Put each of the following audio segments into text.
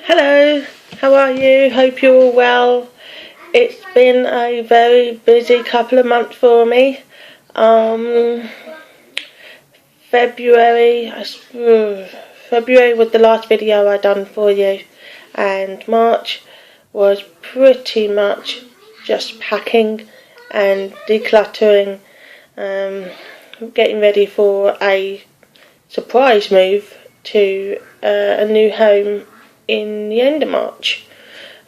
Hello, how are you? Hope you're all well. It's been a very busy couple of months for me. February, February was the last video I done for you, and March was pretty much just packing and decluttering, getting ready for a surprise move to a new home in the end of March,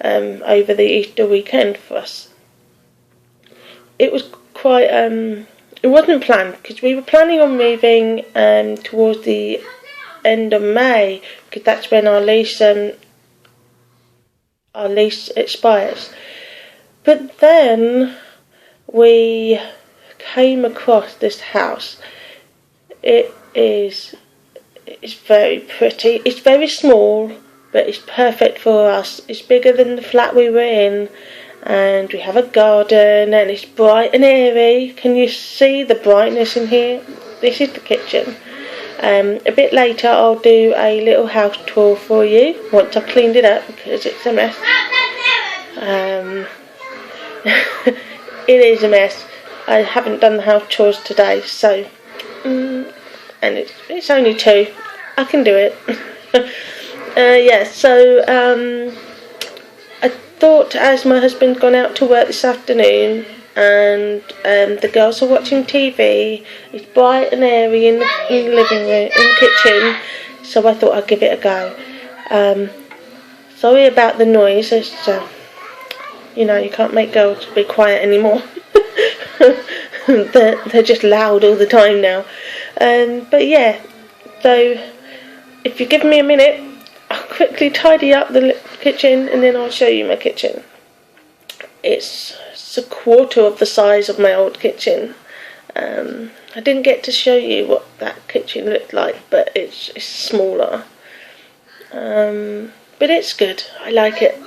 over the Easter weekend for us. It was quite, it wasn't planned because we were planning on moving towards the end of May, because that's when our lease expires. But then we came across this house. It's very pretty. It's very small, but it's perfect for us. It's bigger than the flat we were in, and we have a garden, and it's bright and airy. Can you see the brightness in here? This is the kitchen. A bit later I'll do a little house tour for you once I've cleaned it up, because it's a mess. It is a mess. I haven't done the house chores today, so and it's only 2. I can do it. I thought, as my husband's gone out to work this afternoon and the girls are watching TV, it's bright and airy in the living room, in the kitchen, so I thought I'd give it a go. Sorry about the noise. It's, you can't make girls be quiet anymore. they're just loud all the time now. But yeah, so if you give me a minute, I'll quickly tidy up the kitchen and then I'll show you my kitchen. It's a quarter of the size of my old kitchen. I didn't get to show you what that kitchen looked like, but it's smaller. But it's good. I like it.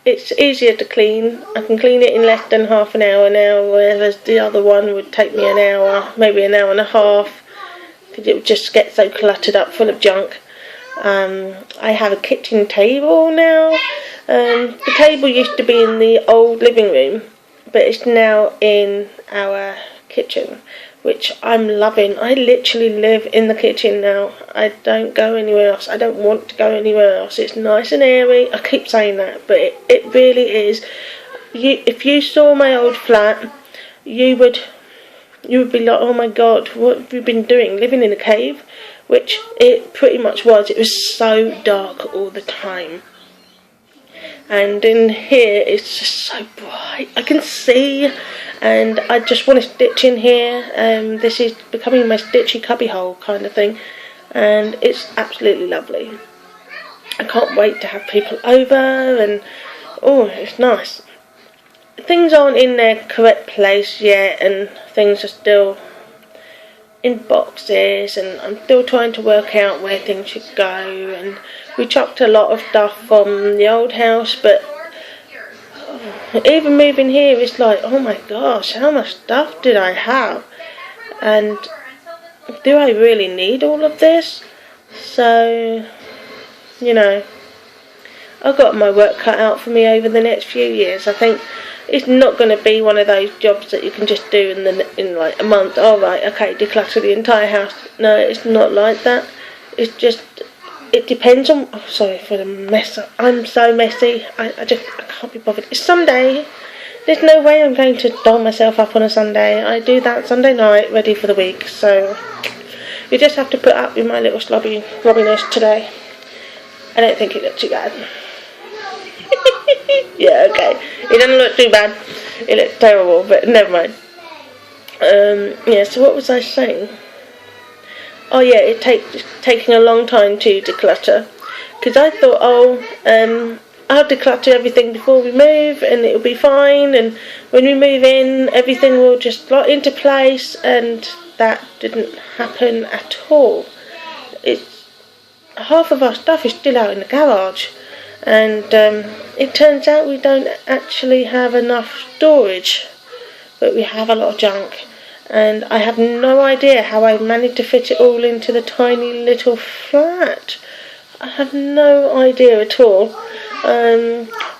It's easier to clean. I can clean it in less than half an hour now, whereas the other one would take me an hour, maybe an hour and a half, because it would just get so cluttered up full of junk. I have a kitchen table now. The table used to be in the old living room, but it's now in our kitchen, which I'm loving. I literally live in the kitchen now. I don't go anywhere else. I don't want to go anywhere else. It's nice and airy. I keep saying that, but it really is. If you saw my old flat, you would be like, oh my god, what have you been doing? Living in a cave? Which it pretty much was. It was so dark all the time. And in here, it's just so bright. I can see, and I just want to stitch in here. This is becoming my stitchy cubbyhole kind of thing, and it's absolutely lovely. I can't wait to have people over, and oh, it's nice. Things aren't in their correct place yet, and things are still in boxes, and I'm still trying to work out where things should go. And we chucked a lot of stuff from the old house, but even moving here, it's like, oh my gosh, how much stuff did I have, and do I really need all of this? So, I've got my work cut out for me over the next few years. I think it's not going to be one of those jobs that you can just do in like a month. All right, okay, declutter the entire house. No, it's not like that. It's just, it depends on. Oh, sorry for the mess. I'm so messy. I can't be bothered. It's Sunday. There's no way I'm going to doll myself up on a Sunday. I do that Sunday night, ready for the week. So you just have to put up with my little slobbiness today. I don't think it looks too bad. Yeah, okay. It doesn't look too bad. It looks terrible, but never mind. So what was I saying? Oh yeah, it taking a long time to declutter, because I thought, I'll declutter everything before we move and it'll be fine, and when we move in everything will just slot into place, and that didn't happen at all. Half of our stuff is still out in the garage, and it turns out we don't actually have enough storage, but we have a lot of junk, and I have no idea how I managed to fit it all into the tiny little flat. I have no idea at all.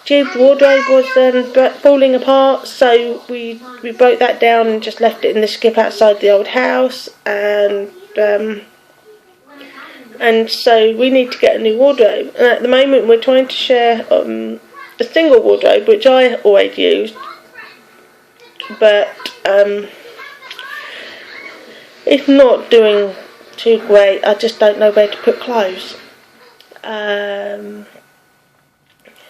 Jude's wardrobe was falling apart, so we broke that down and just left it in the skip outside the old house, and so we need to get a new wardrobe. And at the moment we're trying to share a single wardrobe, which I always used, but it's not doing too great. I just don't know where to put clothes.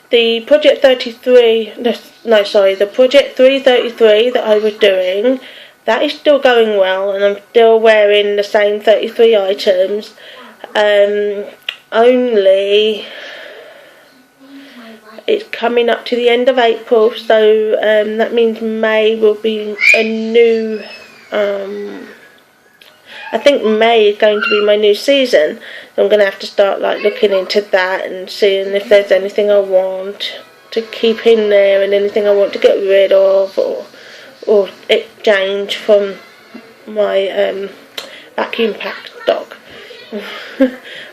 The Project 33, the Project 333 that I was doing, that is still going well, and I'm still wearing the same 33 items. Only it's coming up to the end of April, so that means May will be a new. I think May is going to be my new season. So I'm going to have to start looking into that and seeing if there's anything I want to keep in there and anything I want to get rid of or exchange from my vacuum packed stock.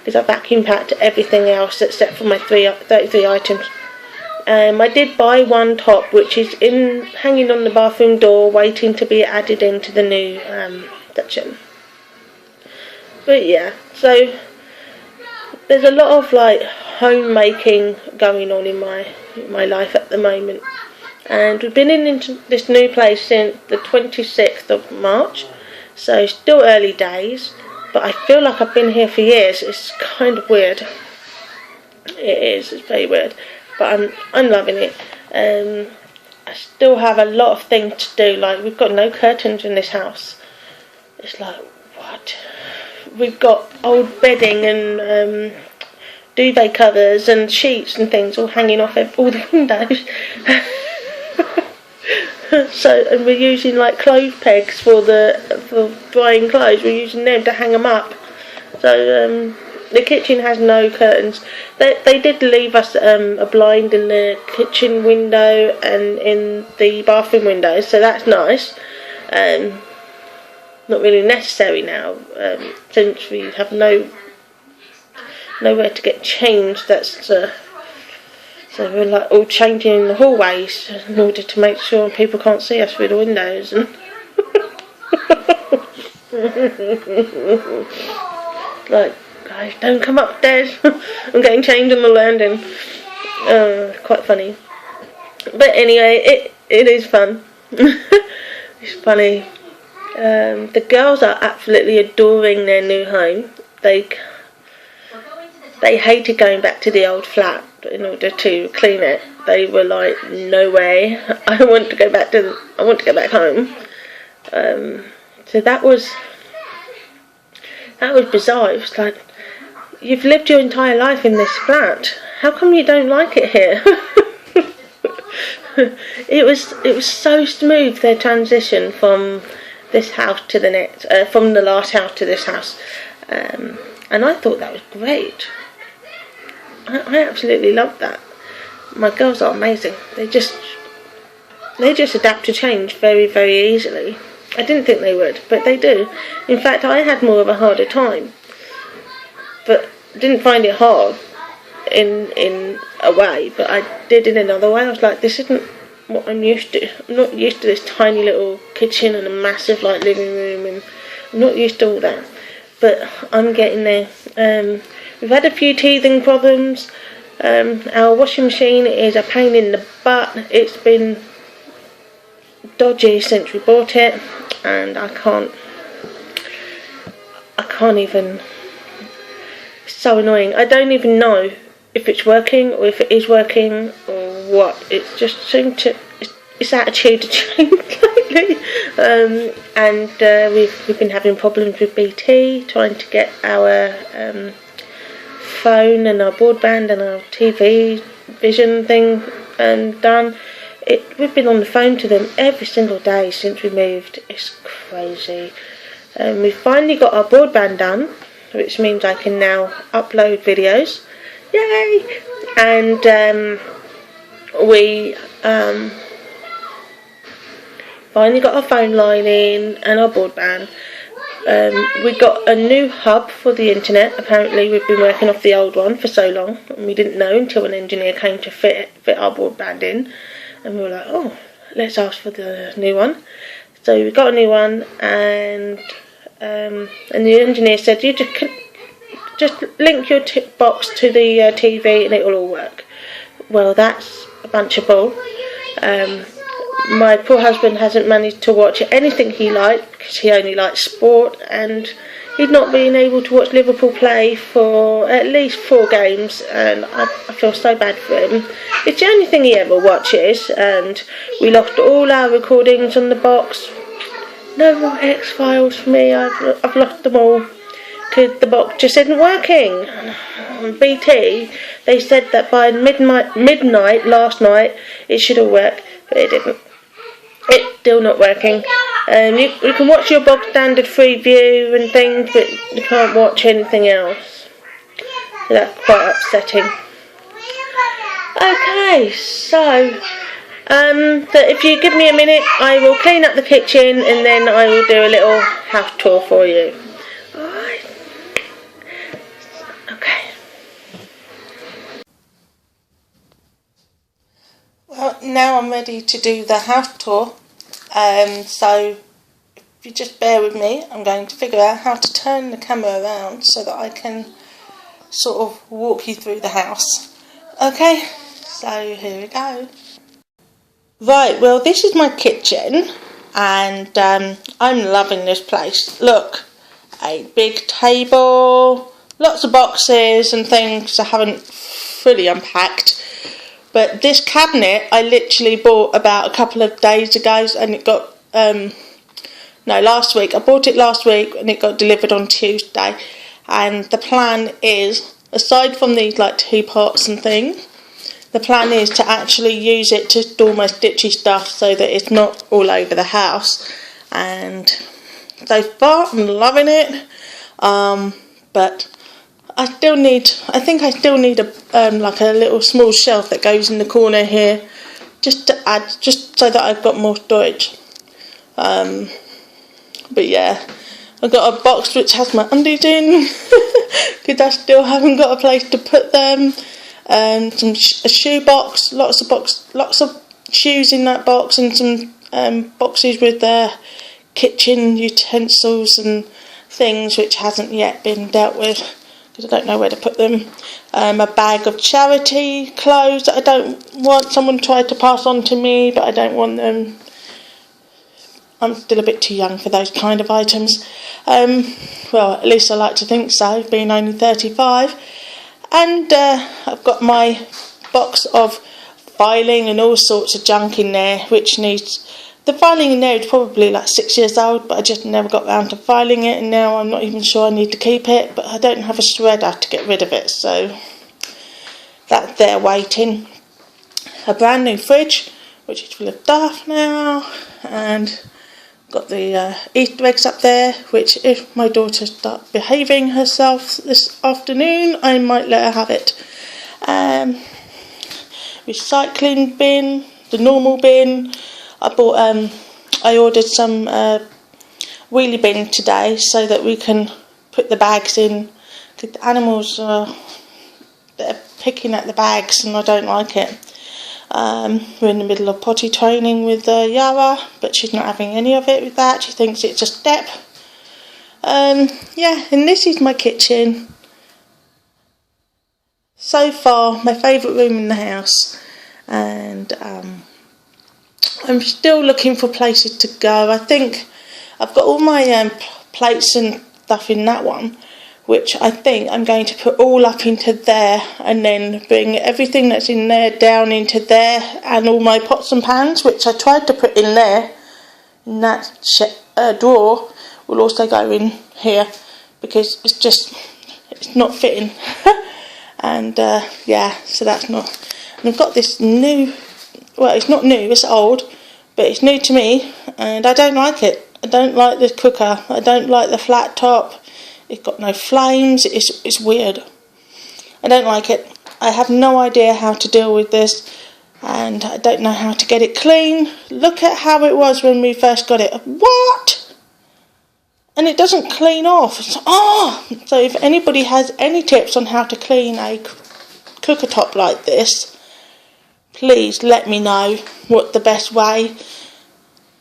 Because I vacuum packed everything else except for my 33 items. I did buy one top which is hanging on the bathroom door, waiting to be added into the new section. But yeah, so there's a lot of homemaking going on in my life at the moment, and we've been into this new place since the 26th of March, so still early days, but I feel like I've been here for years. It's kind of weird. It's very weird, but I'm loving it. I still have a lot of things to do. We've got no curtains in this house. It's what? We've got old bedding and duvet covers and sheets and things all hanging off all the windows. And we're using clothes pegs for drying clothes. We're using them to hang them up. So the kitchen has no curtains. They did leave us a blind in the kitchen window and in the bathroom window, so that's nice. Not really necessary now, since we have nowhere to get changed. So we're all changing in the hallways in order to make sure people can't see us through the windows. Guys, don't come upstairs. I'm getting changed on the landing. Quite funny. But anyway, it is fun. It's funny. The girls are absolutely adoring their new home. They hated going back to the old flat in order to clean it. They were like, no way, I want to go back home. So that was bizarre. It was like, you've lived your entire life in this flat, how come you don't like it here? It was so smooth, their transition from this house to the next, from the last house to this house, and I thought that was great. I absolutely loved that. My girls are amazing. They just adapt to change very, very easily. I didn't think they would, but they do. In fact, I had more of a harder time, but didn't find it hard in a way, but I did in another way. I was like, this isn't what I'm used to. I'm not used to this tiny little kitchen and a massive living room, and I'm not used to all that, but I'm getting there. We've had a few teething problems. Our washing machine is a pain in the butt. It's been dodgy since we bought it, and I can't even, it's so annoying. I don't even know if it's working or if it is working or what. It's just seemed to, its attitude to change lately. And we've been having problems with BT trying to get our phone and our broadband and our TV vision thing done. We've been on the phone to them every single day since we moved. It's crazy. We finally got our broadband done, which means I can now upload videos. Yay! And we finally got our phone line in and our broadband. We got a new hub for the internet. Apparently we've been working off the old one for so long, and we didn't know until an engineer came to fit our broadband in, and we were like, oh, let's ask for the new one. So we got a new one, and the engineer said, you just link your box to the TV and it will all work. Well, that's a bunch of bull. My poor husband hasn't managed to watch anything he liked because he only likes sport, and he'd not been able to watch Liverpool play for at least 4 games, and I feel so bad for him. It's the only thing he ever watches, and we lost all our recordings on the box. No more X-Files for me. I've lost them all because the box just isn't working. On BT, they said that by midnight last night it should have worked, but it didn't. It's still not working. You can watch your bog standard Freeview and things, but you can't watch anything else. So that's quite upsetting. Okay, so if you give me a minute, I will clean up the kitchen and then I will do a little house tour for you. Alright. Okay. Well, now I'm ready to do the house tour. So if you just bear with me, I'm going to figure out how to turn the camera around so that I can sort of walk you through the house. Okay, so here we go. Right, well, this is my kitchen, and I'm loving this place. Look, a big table, lots of boxes and things I haven't fully unpacked. But this cabinet I literally bought about a couple of days ago, and it got, last week. I bought it last week and it got delivered on Tuesday. And the plan is, aside from these like teapots and things, the plan is to actually use it to store my stitchy stuff so that it's not all over the house. And so far I'm loving it, but I think I still need a like a little small shelf that goes in the corner here, just so that I've got more storage. But yeah, I've got a box which has my undies in because I still haven't got a place to put them. A shoe box, lots of shoes in that box, and some boxes with kitchen utensils and things which hasn't yet been dealt with because I don't know where to put them. A bag of charity clothes that I don't want. Someone tried to pass on to me, but I don't want them. I'm still a bit too young for those kind of items. Well, at least I like to think so, being only 35. And I've got my box of filing and all sorts of junk in there, which needs... The filing in there is probably like 6 years old, but I just never got round to filing it, and now I'm not even sure I need to keep it, but I don't have a shredder to get rid of it, so that's there waiting. A brand new fridge, which is full of stuff now, and got the Easter eggs up there, which if my daughter starts behaving herself this afternoon, I might let her have it. Recycling bin, the normal bin. I ordered some wheelie bin today so that we can put the bags in, because the animals they're picking at the bags and I don't like it. We're in the middle of potty training with Yara, but she's not having any of it with that. She thinks it's a step. Yeah, and this is my kitchen. So far, my favourite room in the house, and I'm still looking for places to go. I think I've got all my plates and stuff in that one, which I think I'm going to put all up into there, and then bring everything that's in there down into there, and all my pots and pans, which I tried to put in there, in that drawer, will also go in here, because it's not fitting. And yeah, so that's not... And I've got this new... Well, it's not new, it's old, but it's new to me, and I don't like it. I don't like this cooker. I don't like the flat top. It's got no flames. It's weird. I don't like it. I have no idea how to deal with this, and I don't know how to get it clean. Look at how it was when we first got it. What? A and it doesn't clean off. So if anybody has any tips on how to clean a cooker top like this, please let me know what the best way.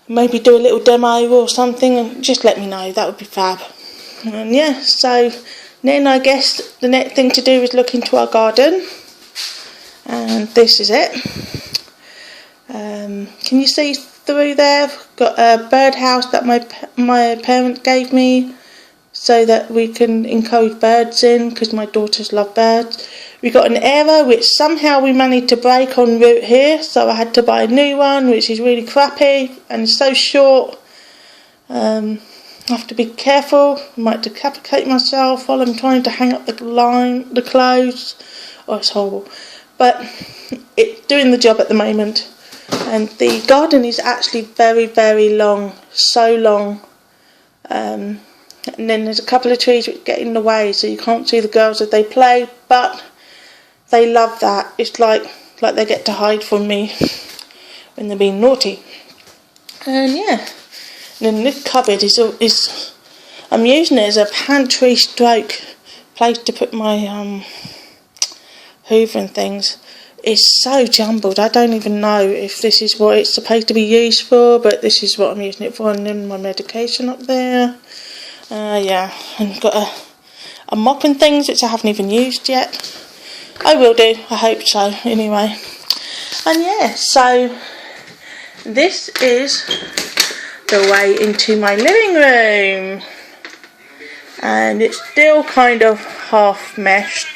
Maybe do a little demo or something, and just let me know. That would be fab. And yeah, so then I guess the next thing to do is look into our garden, and this is it. Can you see through there? I've got a birdhouse that my parents gave me so that we can encourage birds in, because my daughters love birds. We got an arrow which somehow we managed to break en route here, so I had to buy a new one, which is really crappy and so short. I have to be careful. I might decapitate myself while I'm trying to hang up the clothes. Oh, it's horrible, but it's doing the job at the moment. And the garden is actually very, very long, so long. And then there's a couple of trees which get in the way, so you can't see the girls as they play, but they love that. It's like they get to hide from me when they're being naughty. And yeah, and then this cupboard is I'm using it as a pantry stroke place to put my Hoover and things. It's so jumbled, I don't even know if this is what it's supposed to be used for, but this is what I'm using it for. And then my medication up there. Yeah, and I've got a mop and things which I haven't even used yet. I will do, I hope so, anyway. And yeah, so this is the way into my living room. And it's still kind of half meshed.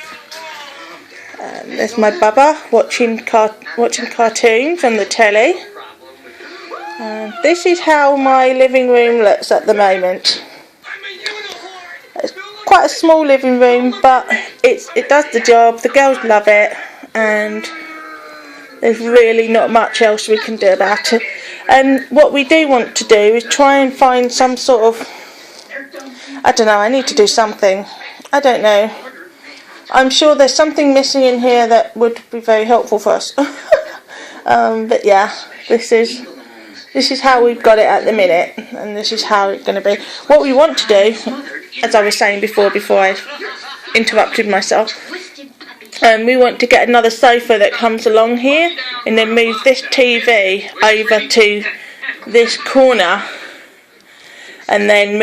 There's my bubba watching cartoons on the telly. This is how my living room looks at the moment. It's quite a small living room, but it does the job. The girls love it, and there's really not much else we can do about it. And what we do want to do is try and find some sort of, I don't know, I need to do something. I don't know. I'm sure there's something missing in here that would be very helpful for us. But yeah, this is how we've got it at the minute, and this is how it's going to be. What we want to do, as I was saying before I interrupted myself, we want to get another sofa that comes along here, and then move this TV over to this corner, and then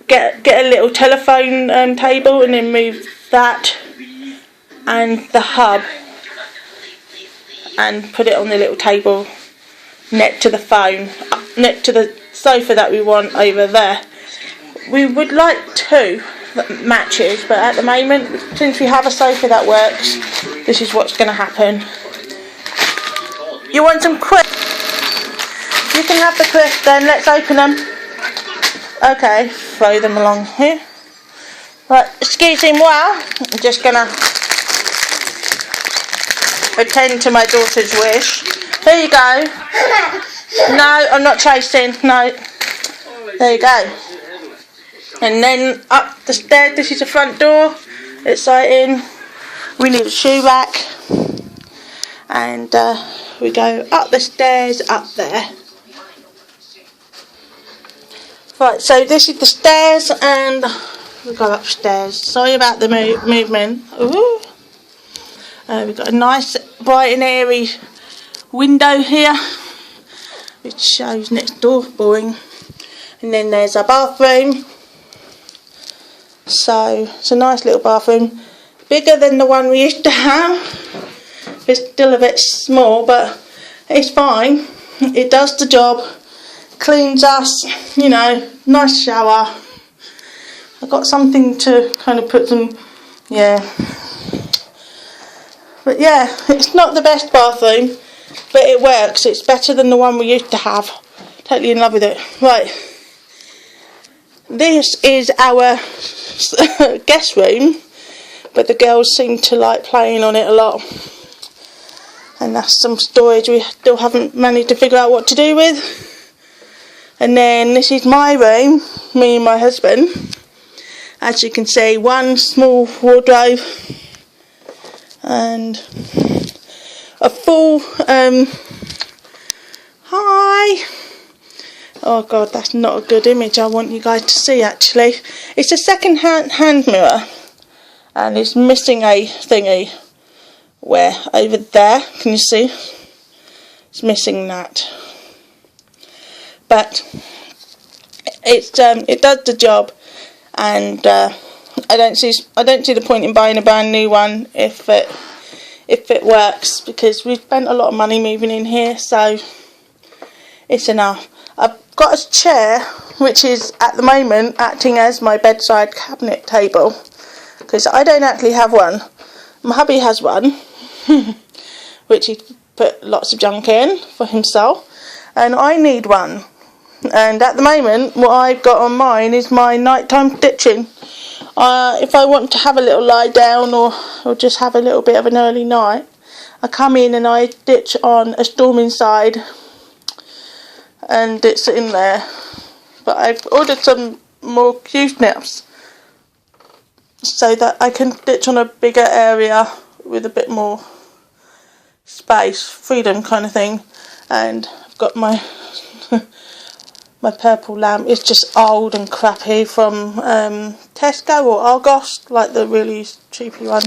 get a little telephone table, and then move that and the hub and put it on the little table next to the phone, next to the sofa that we want over there. We would like two that matches, but at the moment, since we have a sofa that works, this is what's going to happen. You want some crisps? You can have the crisps then, let's open them. Okay, throw them along here. Right, excuse me while I'm just going to attend to my daughter's wish. Here you go. No, I'm not chasing. No. There you go. And then up the stairs, this is the front door. Exciting. We need a shoe rack. And we go up the stairs up there. Right, so this is the stairs, and we go upstairs. Sorry about the movement. Ooh. We've got a nice bright and airy window here, which shows next door. Boring. And then there's our bathroom. So it's a nice little bathroom, bigger than the one we used to have. It's still a bit small, but it's fine. It does the job. Cleans us, you know. Nice shower. I've got something to kind of put some, yeah. But yeah, it's not the best bathroom, but it works. It's better than the one we used to have. Totally in love with it. Right. This is our guest room, but the girls seem to like playing on it a lot. And that's some storage we still haven't managed to figure out what to do with. And then this is my room, me and my husband. As you can see, one small wardrobe and a full Oh god, that's not a good image I want you guys to see actually. It's a second-hand mirror, and it's missing a thingy where over there, can you see? It's missing that. But it does the job, and I don't see the point in buying a brand new one if it works, because we've spent a lot of money moving in here, so it's enough. I've got a chair which is at the moment acting as my bedside cabinet table, because I don't actually have one. My hubby has one which he put lots of junk in for himself, and I need one. And at the moment what I've got on mine is my nighttime stitching. If I want to have a little lie down or just have a little bit of an early night, I come in and I stitch on A Storm Inside, and it's in there. But I've ordered some more Q-snips so that I can stitch on a bigger area with a bit more space, freedom kind of thing. And I've got my my purple lamp. It's just old and crappy from Tesco or Argos, like the really cheapy one.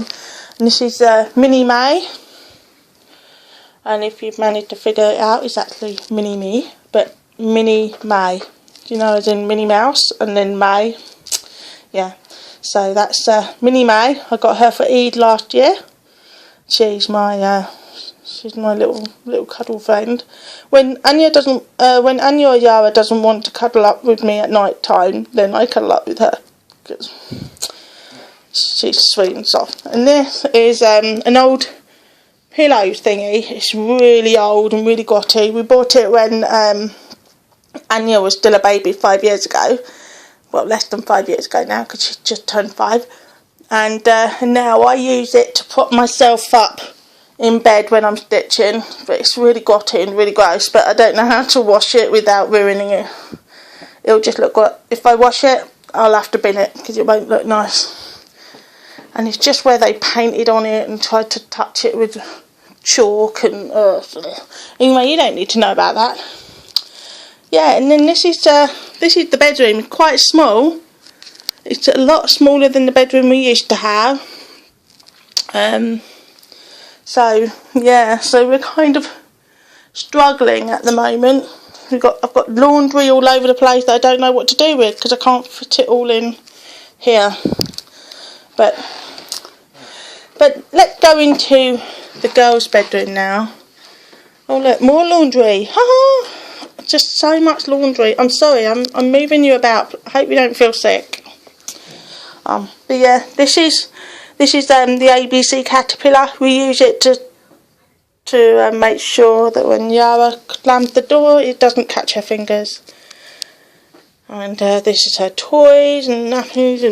And this is Mini May. And if you've managed to figure it out, it's actually Mini Me, but Mini May. Do you know, as in Minnie Mouse and then May? Yeah. So that's Mini May. I got her for Eid last year. She's my little cuddle friend. When Anya or Yara doesn't want to cuddle up with me at night time, then I cuddle up with her, because she's sweet and soft. And this is an old pillow thingy. It's really old and really grotty. We bought it when Anya was still a baby 5 years ago. Well, less than 5 years ago now, because she just turned 5. And now I use it to prop myself up in bed when I'm stitching. But it's really grotty and really gross, but I don't know how to wash it without ruining it. It'll just look good. If I wash it, I'll have to bin it, because it won't look nice. And it's just where they painted on it and tried to touch it with chalk and anyway, you don't need to know about that. Yeah, and then this is the bedroom. It's quite small. It's a lot smaller than the bedroom we used to have. So yeah, so we're kind of struggling at the moment. I've got laundry all over the place that I don't know what to do with, because I can't fit it all in here. But let's go into the girls' bedroom now. Oh look, more laundry. Just so much laundry. I'm sorry, I'm moving you about. I hope you don't feel sick. But yeah, this is the ABC caterpillar. We use it to make sure that when Yara slams the door, it doesn't catch her fingers. And this is her toys and nappies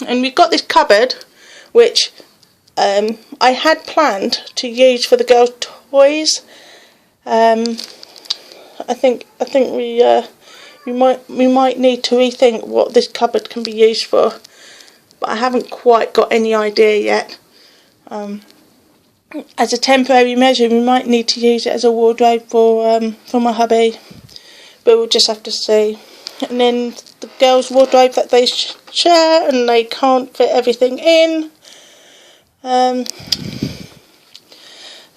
and we've got this cupboard which I had planned to use for the girls' toys. I think we might need to rethink what this cupboard can be used for, but I haven't quite got any idea yet. As a temporary measure, we might need to use it as a wardrobe for my hubby, but we'll just have to see. And then the girls' wardrobe that they share, and they can't fit everything in.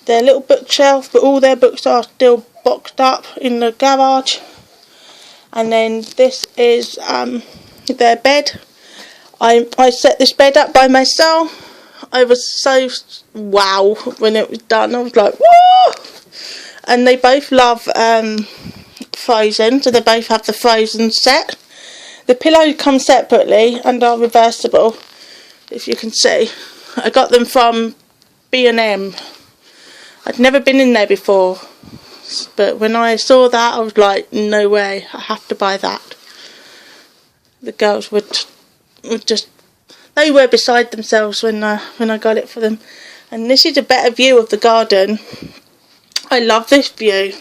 Their little bookshelf, but all their books are still boxed up in the garage. And then this is their bed. I set this bed up by myself. I was so wow when it was done. I was like, whoa! And they both love Frozen, so they both have the Frozen set. The pillows come separately and are reversible, if you can see. I got them from B&M. I'd never been in there before, but when I saw that, I was like, no way, I have to buy that. The girls would just, they were beside themselves when I got it for them. And this is a better view of the garden. I love this view.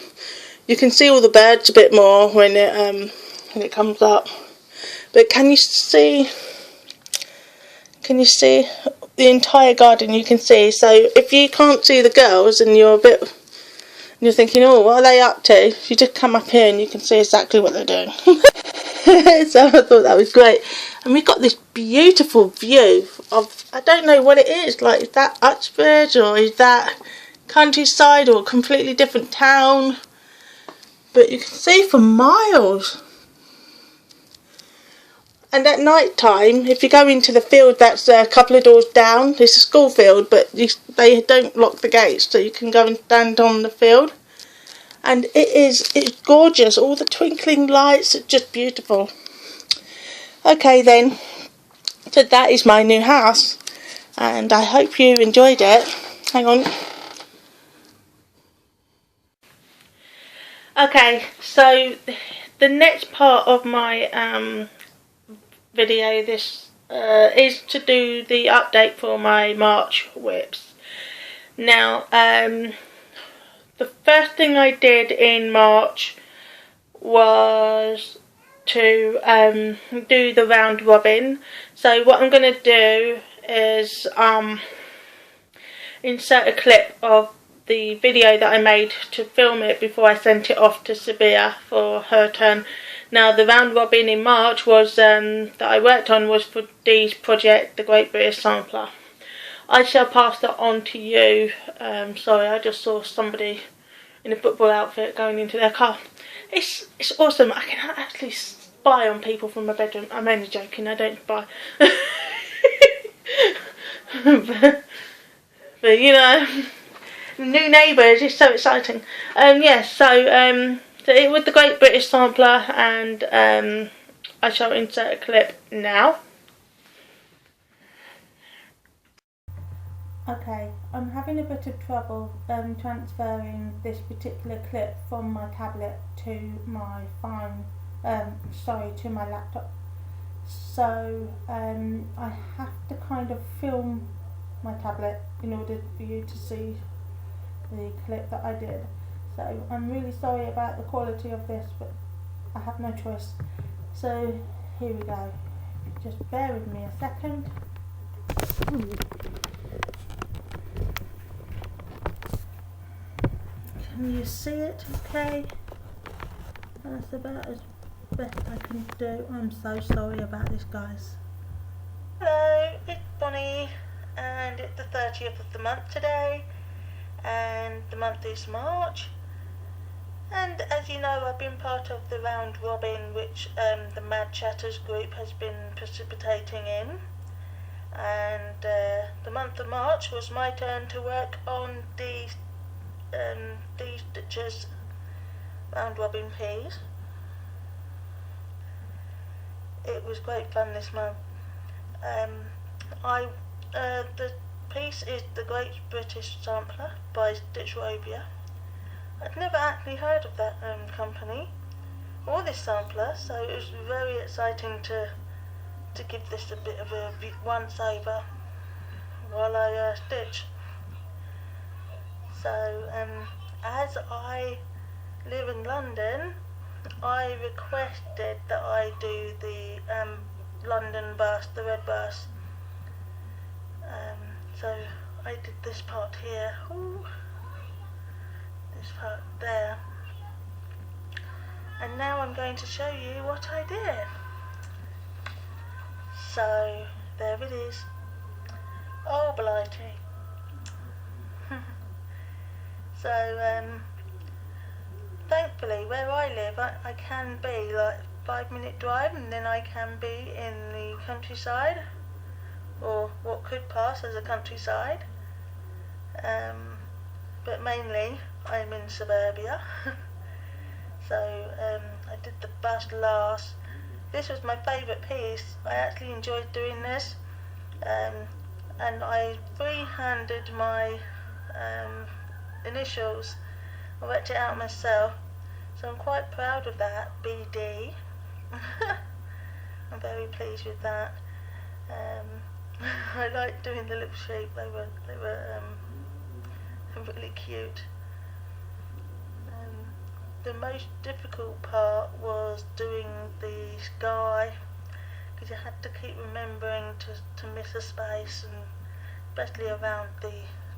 You can see all the birds a bit more when it comes up. But can you see the entire garden? You can see. So if you can't see the girls and you're a bit you're thinking, oh, what are they up to? You just come up here and you can see exactly what they're doing. So I thought that was great. And we've got this beautiful view of, I don't know what it is, like, is that Uxbridge or is that countryside or a completely different town? But you can see for miles. And at night time, if you go into the field that's a couple of doors down, it's a school field, but they don't lock the gates, so you can go and stand on the field. And it's gorgeous, all the twinkling lights, it's just beautiful. Okay then, so that is my new house, and I hope you enjoyed it. Hang on. Okay, so the next part of my video this is to do the update for my March whips. Now, the first thing I did in March was to do the round robin. So what I'm going to do is insert a clip of the video that I made to film it before I sent it off to Sabia for her turn. Now, the round robin in March was that I worked on was for Dee's project, the Great British Sampler. I shall pass that on to you. Sorry, I just saw somebody in a football outfit going into their car. It's awesome. I can actually spy on people from my bedroom. I'm only joking, I don't spy. but you know, new neighbours is so exciting. Yes, so it was the Great British Sampler, and I shall insert a clip now. Okay, I'm having a bit of trouble transferring this particular clip from my tablet to my phone, to my laptop. So I have to kind of film my tablet in order for you to see the clip that I did. So I'm really sorry about the quality of this, but I have no choice. So here we go. Just bear with me a second. Can you see it okay? That's about as best I can do. I'm so sorry about this, guys. Hello, it's Bonnie, and it's the 30th of the month today, and the month is March. And as you know, I've been part of the round robin which the Mad Chatters group has been participating in. And the month of March was my turn to work on Dee Stitcher's round robin piece. It was great fun this month. The piece is The Great British Sampler by Stitchrovia. I'd never actually heard of that company or this sampler, so it was very exciting to give this a bit of a once over while I stitch. So as I live in London, I requested that I do the London bust, the red bust. So I did this part here. Ooh. This part there, and now I'm going to show you what I did. So there it is. Oh blighty. So thankfully where I live I can be like 5-minute drive, and then I can be in the countryside, or what could pass as a countryside, but mainly I'm in suburbia. So I did the bust last. This was my favourite piece. I actually enjoyed doing this, and I freehanded my initials. I worked it out myself, so I'm quite proud of that. BD. I'm very pleased with that. I like doing the little shape. They were really cute. The most difficult part was doing the sky, because you had to keep remembering to miss a space, and especially around the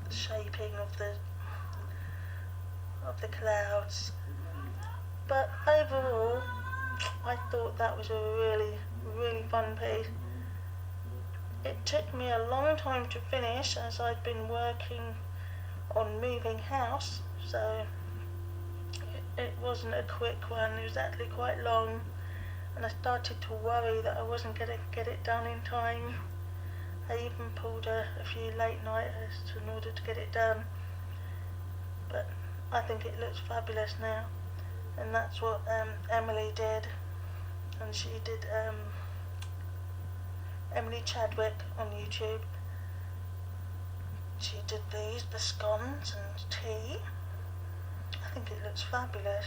shaping of of the clouds. But overall, I thought that was a really fun piece. It took me a long time to finish as I'd been working on moving house, so it wasn't a quick one. It was actually quite long, and I started to worry that I wasn't going to get it done in time. I even pulled a few late nighters in order to get it done, but I think it looks fabulous now, and that's what Emily did, and she did Emily Chadwick on YouTube. She did the scones and tea. I think it looks fabulous.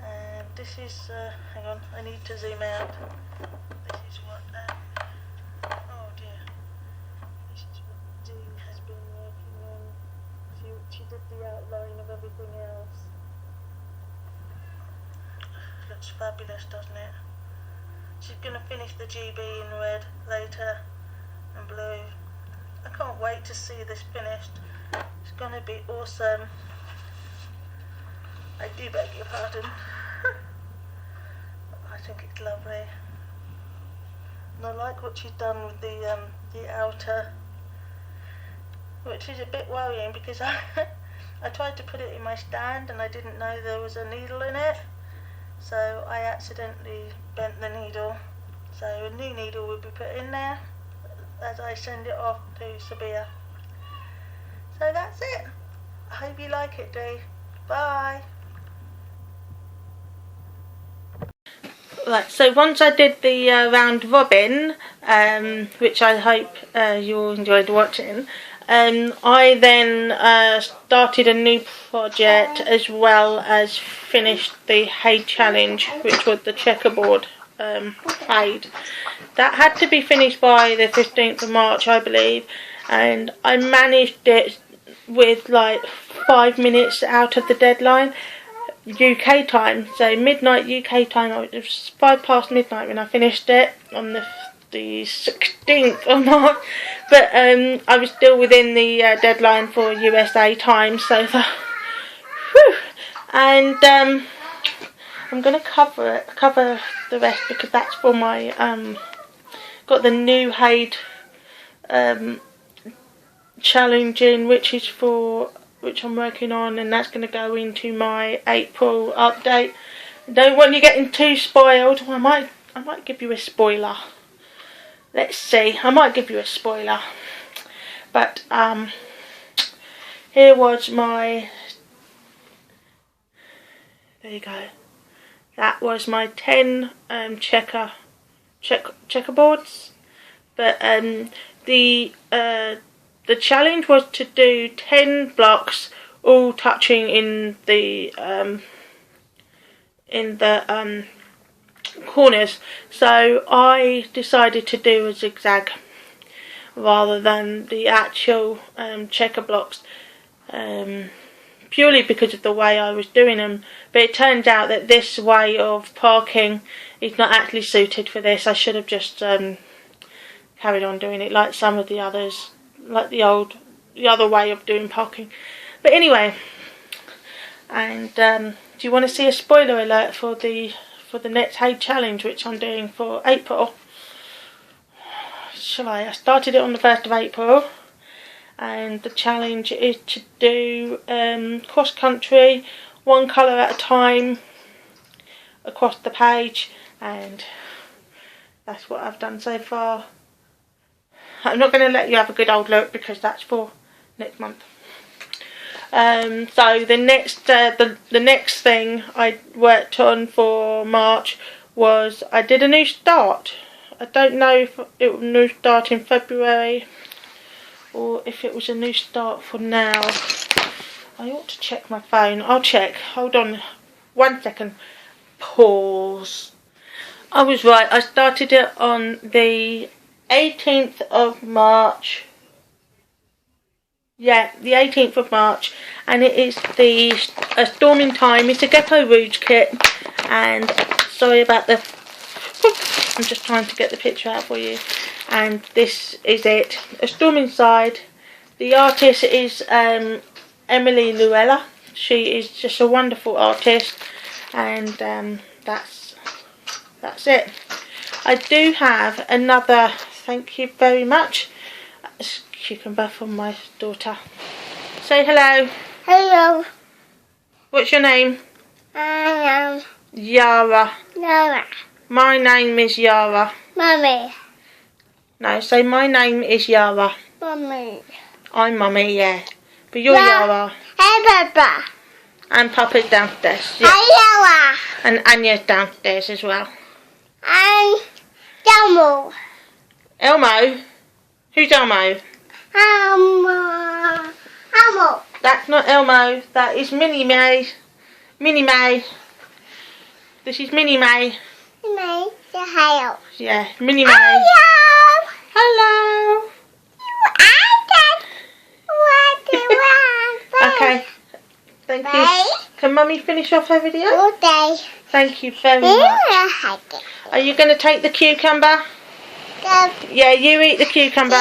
And this is, hang on, I need to zoom out. This is what, oh dear. This is what Dee has been working on. She did the outline of everything else. Looks fabulous, doesn't it? She's going to finish the GB in red later and blue. I can't wait to see this finished. It's going to be awesome. I do beg your pardon. I think it's lovely. And I like what she's done with the outer, which is a bit worrying because I tried to put it in my stand and I didn't know there was a needle in it. So I accidentally bent the needle, so a new needle will be put in there as I send it off to Sabia. So that's it. I hope you like it, Dee. Bye. Right, so once I did the round robin, which I hope you all enjoyed watching, I then started a new project as well as finished the Hay Challenge, which was the checkerboard Hay. That had to be finished by the 15th of March, I believe, and I managed it with like 5 minutes out of the deadline, UK time, so midnight UK time. It was 5 past midnight when I finished it on the 16th of March, but I was still within the deadline for USA time, so and I'm going to cover the rest because that's for my got the new Hay challenge in, which I'm working on, and that's going to go into my April update. Don't want you getting too spoiled. I might give you a spoiler. Let's see. I might give you a spoiler. But here was my. There you go. That was my 10 checkerboards. But the challenge was to do 10 blocks, all touching in the corners. So I decided to do a zigzag rather than the actual checker blocks, purely because of the way I was doing them. But it turns out that this way of parking is not actually suited for this. I should have just carried on doing it like some of the others, like the other way of doing parking. But anyway, and do you want to see a spoiler alert for the next Hay challenge, which I'm doing for April? Shall I? I started it on the 1st of April, and the challenge is to do cross country, one colour at a time across the page, and that's what I've done so far. I'm not going to let you have a good old look because that's for next month. So the next thing I worked on for March was I did a new start. I don't know if it was a new start in February or if it was a new start for now. I ought to check my phone. I'll check. Hold on 1 second. Pause. I was right. I started it on the 18th of March. Yeah, the 18th of March, and it is the Storming Time. It's a Gecko Rouge kit, and sorry about the. I'm just trying to get the picture out for you. And this is it. A Storm Inside. The artist is Emily Luella. She is just a wonderful artist, and that's it. I do have another, thank you very much, cucumber from my daughter. Say hello. Hello. What's your name? I am Yara. Nora. My name is Yara. Mummy. No, say my name is Yara. Mummy. I'm Mummy, yeah. But you're Yeah. Yara. Hey, Papa. And Papa's downstairs. Yeah. Hey, Yara. And Anya's downstairs as well. I'm Elmo. Elmo? Who's Elmo? Elmo. That's not Elmo. That is Minnie May. Minnie May. This is Minnie May. May say hello. Yeah, Minnie May. Hello. Hello. Okay. Thank you. Can Mummy finish off her video? All day. Thank you very much. Are you going to take the cucumber? Yeah, you eat the cucumber.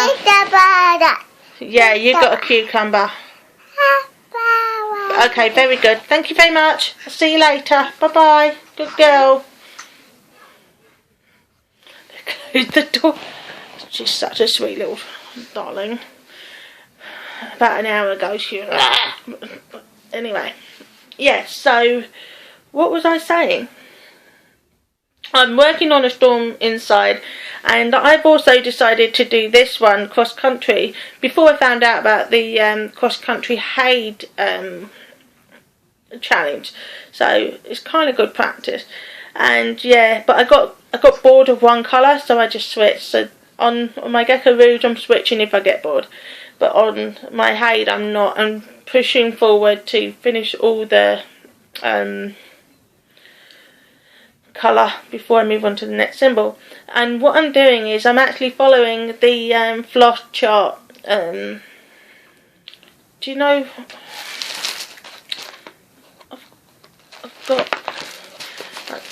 Yeah, you got a cucumber. Okay, very good. Thank you very much. I'll see you later. Bye-bye. Good girl. Close the door. She's such a sweet little darling. About an hour ago she was... Anyway. Yeah, so what was I saying? I'm working on a storm inside, and I've also decided to do this one cross country before I found out about the cross country Haid challenge. So it's kind of good practice. And yeah, but I got bored of one colour, so I just switched. So on my Gecko Rouge I'm switching if I get bored, but on my Haid I'm not. I'm pushing forward to finish all the colour before I move on to the next symbol. And what I'm doing is I'm actually following the floss chart. Do you know? I've got.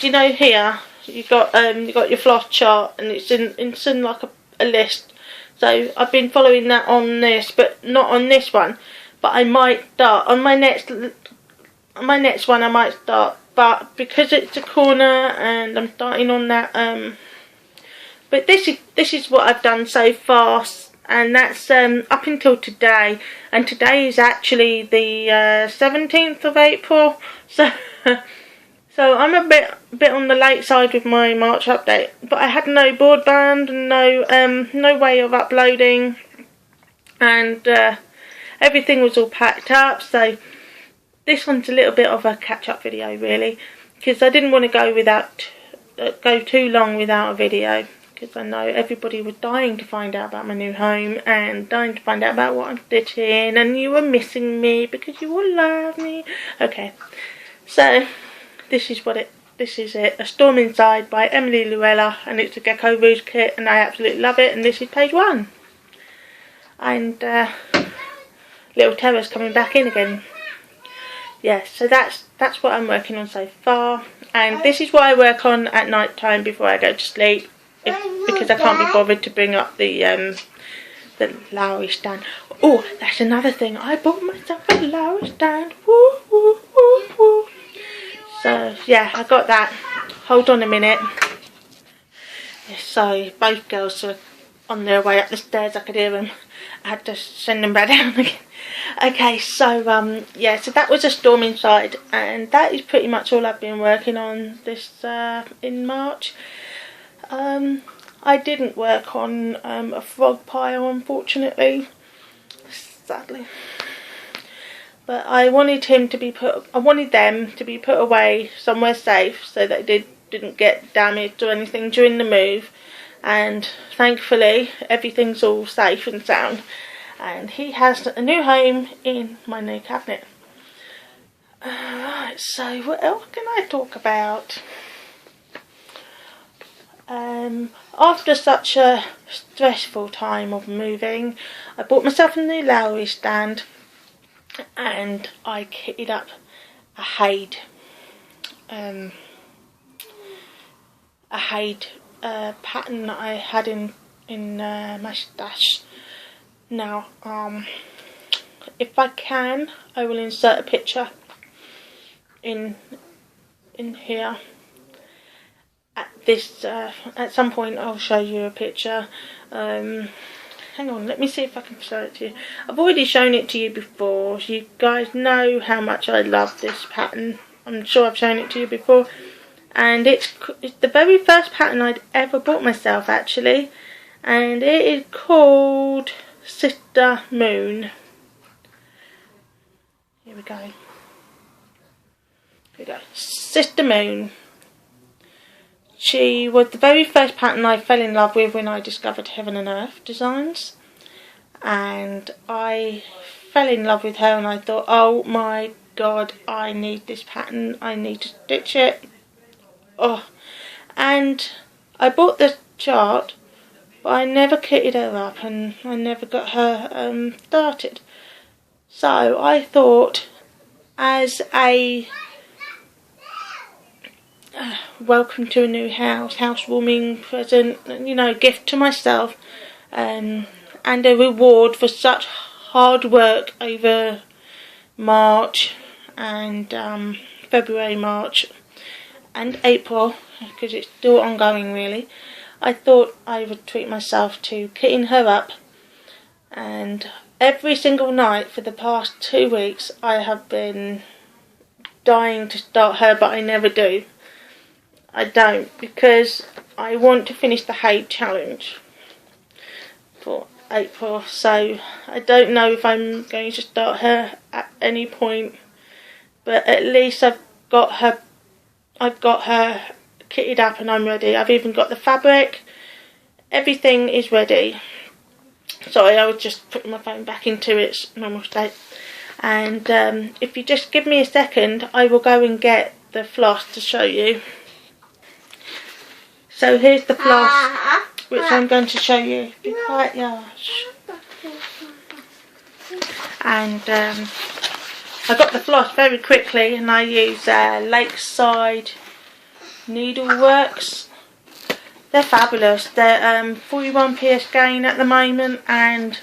Do you know here? You got your floss chart, and it's in like a list. So I've been following that on this, but not on this one. But I might start on my next one. I might start. But because it's a corner and I'm starting on that, but this is what I've done so far, and that's up until today, and today is actually the 17th of April, so so I'm a bit on the late side with my March update, but I had no broadband and no way of uploading, and everything was all packed up, so this one's a little bit of a catch-up video, really, because I didn't want to go too long without a video, because I know everybody was dying to find out about my new home and dying to find out about what I'm stitching, and you were missing me because you all love me. Okay, so this is it. A Storm Inside by Emily Luella, and it's a Gecko Rouge kit, and I absolutely love it. And this is page 1, and Little Terror's coming back in again. Yeah, so that's what I'm working on so far, and this is what I work on at night time before I go to sleep, because I can't be bothered to bring up the Lowry stand. Oh, that's another thing. I bought myself a Lowry stand. Woo, woo, woo, woo. So yeah, I got that. Hold on a minute. Yeah, sorry, both girls are on their way up the stairs. I could hear them. I had to send them back down again. Okay, so yeah, so that was A Storm Inside, and that is pretty much all I've been working on this in March. I didn't work on a frog pile, unfortunately, sadly, but I wanted them to be put away somewhere safe so that they didn't get damaged or anything during the move, and thankfully everything's all safe and sound. And he has a new home in my new cabinet. Right, so what else can I talk about? After such a stressful time of moving, I bought myself a new Lowry stand, and I kitted up a Haid pattern that I had in my stash. Now, if I can, I will insert a picture in here. At some point I'll show you a picture. Hang on, let me see if I can show it to you. I've already shown it to you before. You guys know how much I love this pattern. I'm sure I've shown it to you before. And it's the very first pattern I'd ever bought myself, actually. And it is called Sister Moon. Here we go. Here we go. Sister Moon. She was the very first pattern I fell in love with when I discovered Heaven and Earth Designs. And I fell in love with her and I thought, oh my god, I need this pattern. I need to stitch it. Oh, and I bought the chart, but I never kitted her up and I never got her started. So I thought, as a welcome to a new house, housewarming present, you know, gift to myself, and a reward for such hard work over March and February, March and April, because it's still ongoing really, I thought I would treat myself to kitting her up. And every single night for the past 2 weeks I have been dying to start her, but I never do. I don't, because I want to finish the Haid challenge for April, so I don't know if I'm going to start her at any point, but at least I've got her kitted up and I'm ready. I've even got the fabric. Everything is ready. Sorry, I was just putting my phone back into its normal state. And if you just give me a second, I will go and get the floss to show you. So here's the floss, which I'm going to show you. Be quiet, Yash. And I got the floss very quickly, and I use Lakeside Needleworks. They're fabulous. They're 41p a skein at the moment, and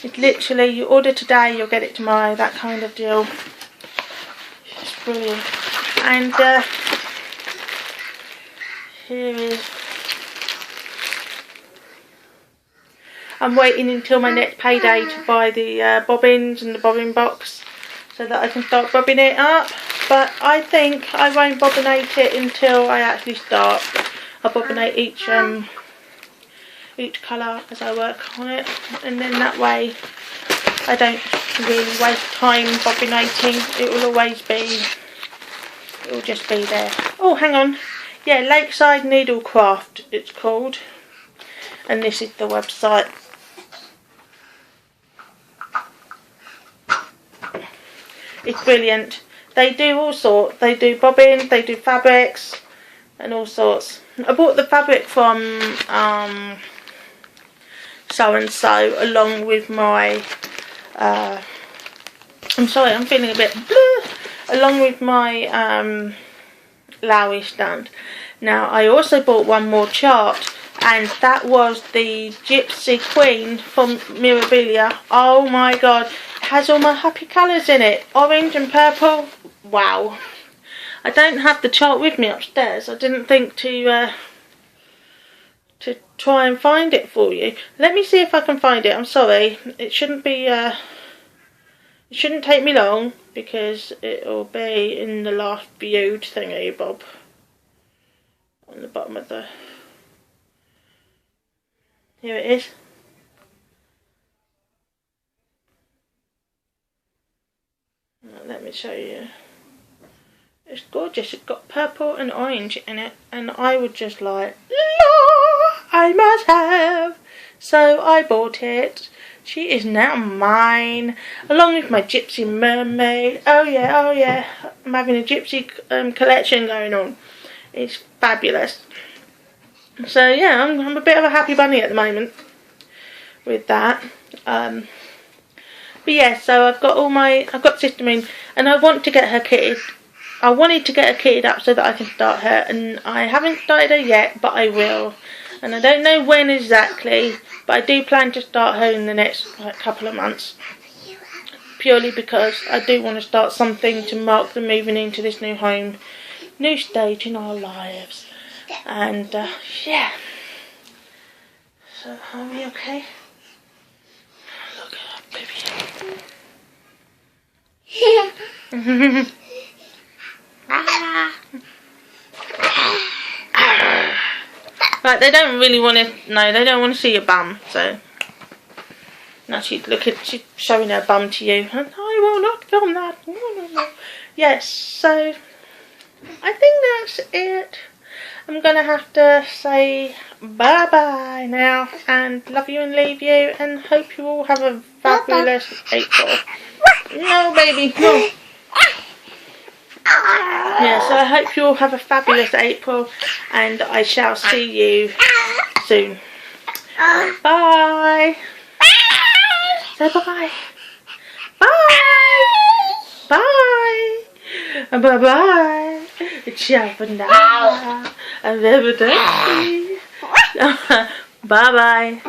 it's literally, you order today, you'll get it tomorrow, that kind of deal. It's brilliant. And here is, I'm waiting until my next payday to buy the bobbins and the bobbin box so that I can start bobbing it up. But I think I won't bobbinate it until I actually start. I'll bobbinate each colour as I work on it, and then that way I don't really waste time bobbinating. It will always be, it will just be there. Oh, hang on. Yeah, Lakeside Needlecraft it's called, and this is the website. It's brilliant. They do all sorts. They do bobbins, they do fabrics and all sorts. I bought the fabric from So and So along with my I'm sorry, I'm feeling a bit along with my Lowy stand. Now I also bought one more chart, and that was the Gypsy Queen from Mirabilia. Oh my god, it has all my happy colours in it, orange and purple. Wow. I don't have the chart with me upstairs. I didn't think to try and find it for you. Let me see if I can find it. I'm sorry. It shouldn't be it shouldn't take me long, because it'll be in the last viewed thingy bob on the bottom of the, here it is. Let me show you. It's gorgeous. It's got purple and orange in it, and I would just like, I must have. So I bought it. She is now mine, along with my Gypsy Mermaid. Oh yeah, oh yeah. I'm having a Gypsy collection going on. It's fabulous. So yeah, I'm a bit of a happy bunny at the moment with that. But yeah, so I've got Sister Moon, and I want to get her kitted. I wanted to get her kitted up so that I can start her, and I haven't started her yet, but I will. And I don't know when exactly, but I do plan to start her in the next couple of months. purely because I do want to start something to mark the moving into this new home, new stage in our lives. And yeah. So are we okay? Look at that baby. Right, they don't really want to. No, they don't want to see your bum. So now she's showing her bum to you. And I will not film that. No. Yes. So I think that's it. I'm gonna have to say bye bye now, and love you and leave you, and hope you all have a fabulous April. No, baby, no. Yeah, so I hope you all have a fabulous April, and I shall see you soon. Bye. Say bye. Bye. Bye. Bye bye. Ciao for now. Bye bye.